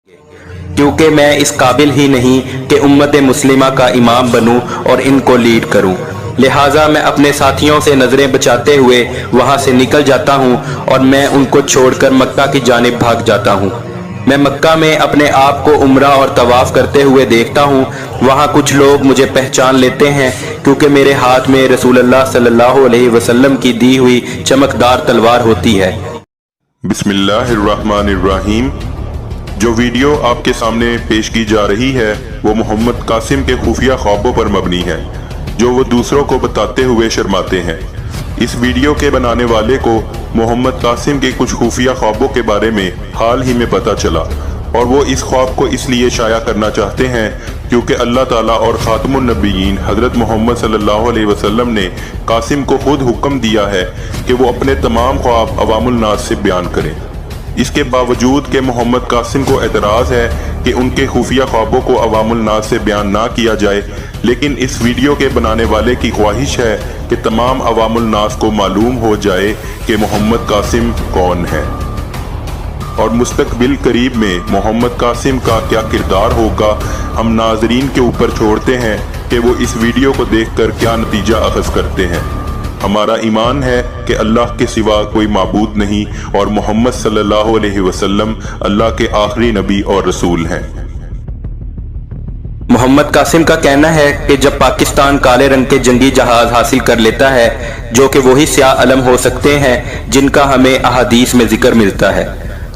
क्योंकि मैं इस काबिल ही नहीं कि उम्मत मुस्लिमा का इमाम बनूं और इनको लीड करूं। लिहाजा मैं अपने साथियों से नज़रें बचाते हुए वहां से निकल जाता हूं और मैं उनको छोड़कर मक्का की जानिब भाग जाता हूं। मैं मक्का में अपने आप को उम्रा और तवाफ़ करते हुए देखता हूं। वहां कुछ लोग मुझे पहचान लेते हैं क्योंकि मेरे हाथ में रसूलुल्लाह सल्लल्लाहु अलैहि वसल्लम की दी हुई चमकदार तलवार होती है। बिस्मिल्लाहिर्रहमानिर्रहीम। जो वीडियो आपके सामने पेश की जा रही है वो मोहम्मद कासिम के खुफिया ख्वाबों पर मबनी है जो वो दूसरों को बताते हुए शर्माते हैं। इस वीडियो के बनाने वाले को मोहम्मद कासिम के कुछ खुफिया ख्वाबों के बारे में हाल ही में पता चला और वो इस ख्वाब को इसलिए शाया करना चाहते हैं क्योंकि अल्लाह ताला और खातमुन नबीयीन हज़रत मोहम्मद सल्लल्लाहु अलैहि वसल्लम ने कासिम को खुद हुक्म दिया है कि वो अपने तमाम ख्वाब अवामुल नास से बयान करें। इसके बावजूद कि मोहम्मद कासिम को एतराज़ है कि उनके खुफिया ख्वाबों को अवामुल नास से बयान ना किया जाए, लेकिन इस वीडियो के बनाने वाले की ख्वाहिश है कि तमाम अवामुल नास को मालूम हो जाए कि मोहम्मद कासिम कौन है और मुस्तकबिल करीब में मोहम्मद कासिम का क्या किरदार होगा। हम नाजरीन के ऊपर छोड़ते हैं कि वो इस वीडियो को देखकर क्या नतीजा अखज़ करते हैं। हमारा ईमान है कि अल्लाह के सिवा कोई माबूद नहीं और मोहम्मद सल्लल्लाहु अलैहि वसल्लम अल्लाह के आखिरी नबी और रसूल हैं। मोहम्मद कासिम का कहना है कि जब पाकिस्तान काले रंग के जंगी जहाज हासिल कर लेता है जो कि वही स्याह अलम हो सकते हैं जिनका हमें अहादीस में जिक्र मिलता है,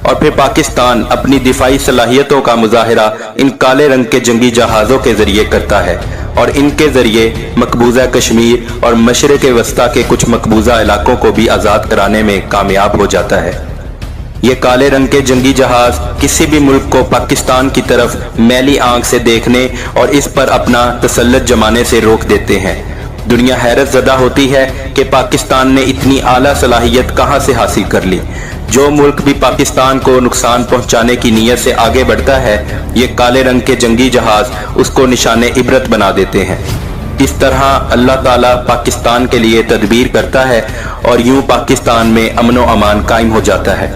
और फिर पाकिस्तान अपनी दिफाई सलाहियतों का मुजाहिरा इन काले रंग के जंगी जहाज़ों के जरिए करता है और इनके जरिए मकबूजा कश्मीर और मशरिक़ वस्ता के कुछ मकबूजा इलाकों को भी आज़ाद कराने में कामयाब हो जाता है। ये काले रंग के जंगी जहाज किसी भी मुल्क को पाकिस्तान की तरफ मैली आंख से देखने और इस पर अपना तसल्लुत जमाने से रोक देते हैं। दुनिया हैरत ज़दा होती है कि पाकिस्तान ने इतनी आला सलाहियत कहाँ से हासिल कर ली। जो मुल्क भी पाकिस्तान को नुकसान पहुंचाने की नीयत से आगे बढ़ता है, ये काले रंग के जंगी जहाज उसको निशाने इबरत बना देते हैं। इस तरह अल्लाह ताला पाकिस्तान के लिए तदबीर करता है और यूं पाकिस्तान में अमन व अमान कायम हो जाता है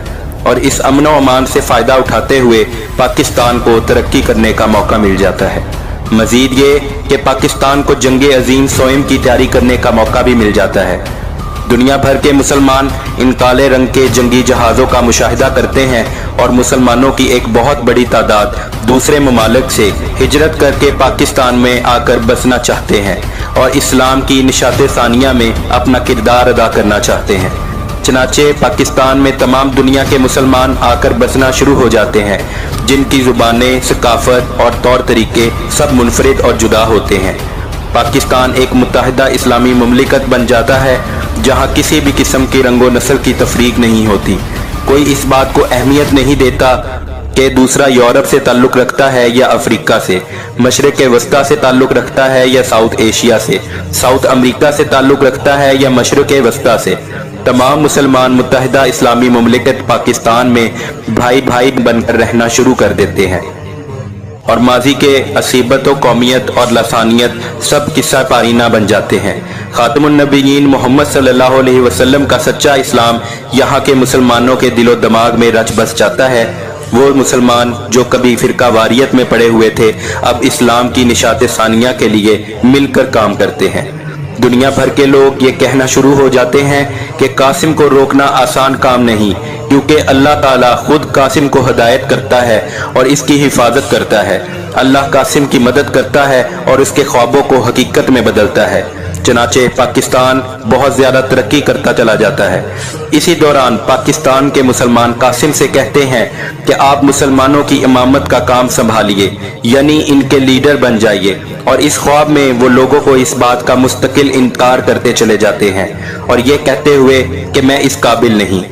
और इस अमन व अमान से फ़ायदा उठाते हुए पाकिस्तान को तरक्की करने का मौका मिल जाता है। मज़ीद ये कि पाकिस्तान को जंगे अजीम सोइम की तैयारी करने का मौका भी मिल जाता है। दुनिया भर के मुसलमान इन काले रंग के जंगी जहाज़ों का मुशाहिदा करते हैं और मुसलमानों की एक बहुत बड़ी तादाद दूसरे ममालिक से हिजरत करके पाकिस्तान में आकर बसना चाहते हैं और इस्लाम की निशाते सानिया में अपना किरदार अदा करना चाहते हैं। चनाचे पाकिस्तान में तमाम दुनिया के मुसलमान आकर बसना शुरू हो जाते हैं जिनकी ज़ुबानें, सकाफ़त और तौर तरीके सब मुनफरिद और जुदा होते हैं। पाकिस्तान एक मुत्तहिदा इस्लामी मुमलिकत बन जाता है जहाँ किसी भी किस्म की रंगो नस्ल की तफरीक नहीं होती। कोई इस बात को अहमियत नहीं देता कि दूसरा यूरोप से ताल्लुक़ रखता है या अफ्रीका से, मशरिक़ वस्ता से ताल्लुक़ रखता है या साउथ एशिया से, साउथ अमरीका से ताल्लुक़ रखता है या मशरिक़ वस्ता से। तमाम मुसलमान मुत्तहिदा इस्लामी मुमलिकत पाकिस्तान में भाई भाई बनकर रहना शुरू कर देते हैं और माजी के असीबत व कौमियत और लसानियत सब किस्सा पारीना बन जाते हैं। खातमुन नबीयीन मोहम्मद सल्लल्लाहु अलैहि वसल्लम का सच्चा इस्लाम यहाँ के मुसलमानों के दिलो दिमाग में रच बस जाता है। वो मुसलमान जो कभी फिरका वारियत में पड़े हुए थे अब इस्लाम की निशाते सानिया के लिए मिलकर काम करते हैं। दुनिया भर के लोग ये कहना शुरू हो जाते हैं कि कासिम को रोकना आसान काम नहीं, क्योंकि अल्लाह ताला खुद कासिम को हिदायत करता है और इसकी हिफाजत करता है। अल्लाह कासिम की मदद करता है और उसके ख्वाबों को हकीकत में बदलता है। चनाचे पाकिस्तान बहुत ज़्यादा तरक्की करता चला जाता है। इसी दौरान पाकिस्तान के मुसलमान कासिम से कहते हैं कि आप मुसलमानों की इमामत का काम संभालिए, यानी इनके लीडर बन जाइए, और इस ख्वाब में वो लोगों को इस बात का मुस्तकिल इनकार करते चले जाते हैं और ये कहते हुए कि मैं इस काबिल नहीं।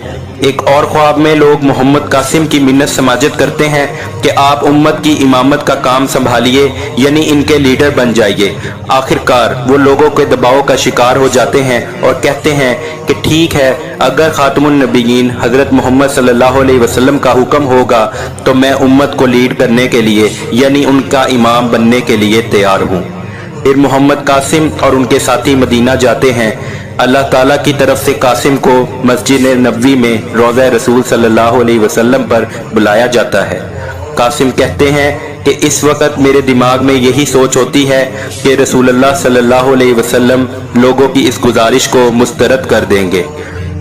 एक और ख्वाब में लोग मोहम्मद कासिम की मिन्नत समाजत करते हैं कि आप उम्मत की इमामत का काम संभालिए, यानी इनके लीडर बन जाइए। आखिरकार वो लोगों के दबाव का शिकार हो जाते हैं और कहते हैं कि ठीक है, अगर खातमुन नबीयीन हज़रत मोहम्मद सल्लल्लाहु अलैहि वसल्लम का हुक्म होगा तो मैं उम्मत को लीड करने के लिए यानी उनका इमाम बनने के लिए तैयार हूँ। फिर मोहम्मद कासिम और उनके साथी मदीना जाते हैं। अल्लाह ताला की तरफ से कासिम को मस्जिद नबवी में रोज़ा रसूल सल्लल्लाहु अलैहि वसल्लम पर बुलाया जाता है। قاسم کہتے ہیں کہ اس وقت میرے دماغ میں یہی سوچ ہوتی ہے کہ رسول اللہ صلی اللہ علیہ وسلم لوگوں کی اس گزارش کو مسترد کر دیں گے،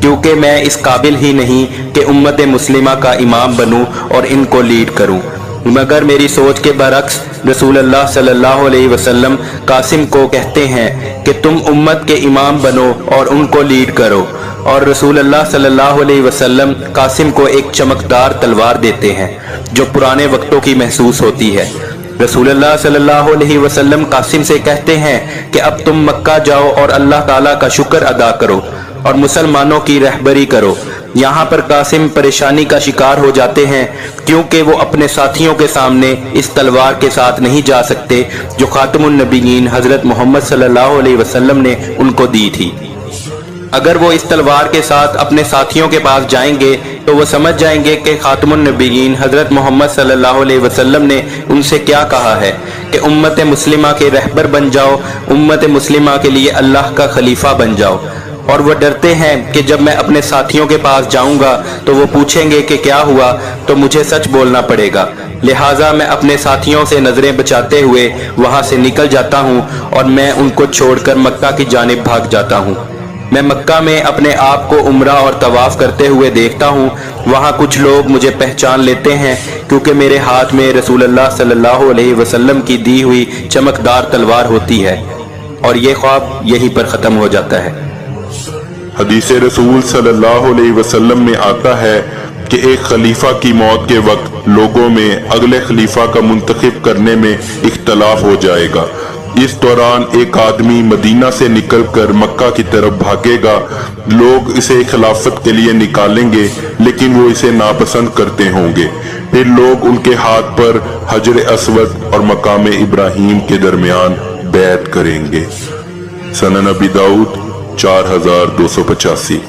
کیونکہ میں اس قابل ہی نہیں کہ امت مسلمہ کا امام بنوں اور ان کو لیڈ کروں، مگر میری سوچ کے برعکس رسول اللہ صلی اللہ علیہ وسلم قاسم کو کہتے ہیں کہ تم امت کے امام بنو اور ان کو لیڈ کرو، اور رسول اللہ صلی اللہ علیہ وسلم قاسم کو ایک چمکدار تلوار دیتے ہیں جو پرانے وقتوں کی محسوس ہوتی ہے۔ رسول اللہ صلی اللہ علیہ وسلم قاسم سے کہتے ہیں کہ اب تم مکہ جاؤ اور اللہ تعالیٰ کا شکر ادا کرو اور مسلمانوں کی رہبری کرو۔ یہاں پر قاسم پریشانی کا شکار ہو جاتے ہیں کیونکہ وہ اپنے ساتھیوں کے سامنے اس تلوار کے ساتھ نہیں جا سکتے جو خاتم النبیین حضرت محمد صلی اللہ علیہ وسلم نے ان کو دی تھی۔ اگر وہ اس تلوار کے ساتھ اپنے ساتھیوں کے پاس جائیں گے تو وہ سمجھ جائیں گے کہ خاتم النبیین حضرت محمد صلی اللہ علیہ وسلم نے ان سے کیا کہا ہے کہ امت مسلمہ کے رہبر بن جاؤ، امت مسلمہ کے لیے اللہ کا خلیفہ بن جاؤ، اور وہ ڈرتے ہیں کہ جب میں اپنے ساتھیوں کے پاس جاؤں گا تو وہ پوچھیں گے کہ کیا ہوا، تو مجھے سچ بولنا پڑے گا، لہٰذا میں اپنے ساتھیوں سے نظریں بچاتے ہوئے وہاں سے نکل جاتا ہوں اور میں ان کو چھوڑ کر مکہ کی جانب بھاگ جاتا ہوں۔ میں مکہ میں اپنے آپ کو عمرہ اور طواف کرتے ہوئے دیکھتا ہوں، وہاں کچھ لوگ مجھے پہچان لیتے ہیں کیونکہ میرے ہاتھ میں رسول اللہ صلی اللہ علیہ وسلم کی دی ہوئی چمکدار تلوار ہوتی ہے، اور یہ خواب یہیں پر ختم ہو جاتا ہے۔ حدیث رسول صلی اللہ علیہ وسلم میں آتا ہے کہ ایک خلیفہ کی موت کے وقت لوگوں میں اگلے خلیفہ کا منتخب کرنے میں اختلاف ہو جائے گا۔ اس دوران ایک آدمی مدینہ سے نکل کر مکہ کی طرف بھاگے گا، لوگ اسے خلافت کے لیے نکالیں گے لیکن وہ اسے ناپسند کرتے ہوں گے، پھر لوگ ان کے ہاتھ پر حجر اسود اور مقام ابراہیم کے درمیان بیعت کریں گے۔ سنن ابی داؤد 4285۔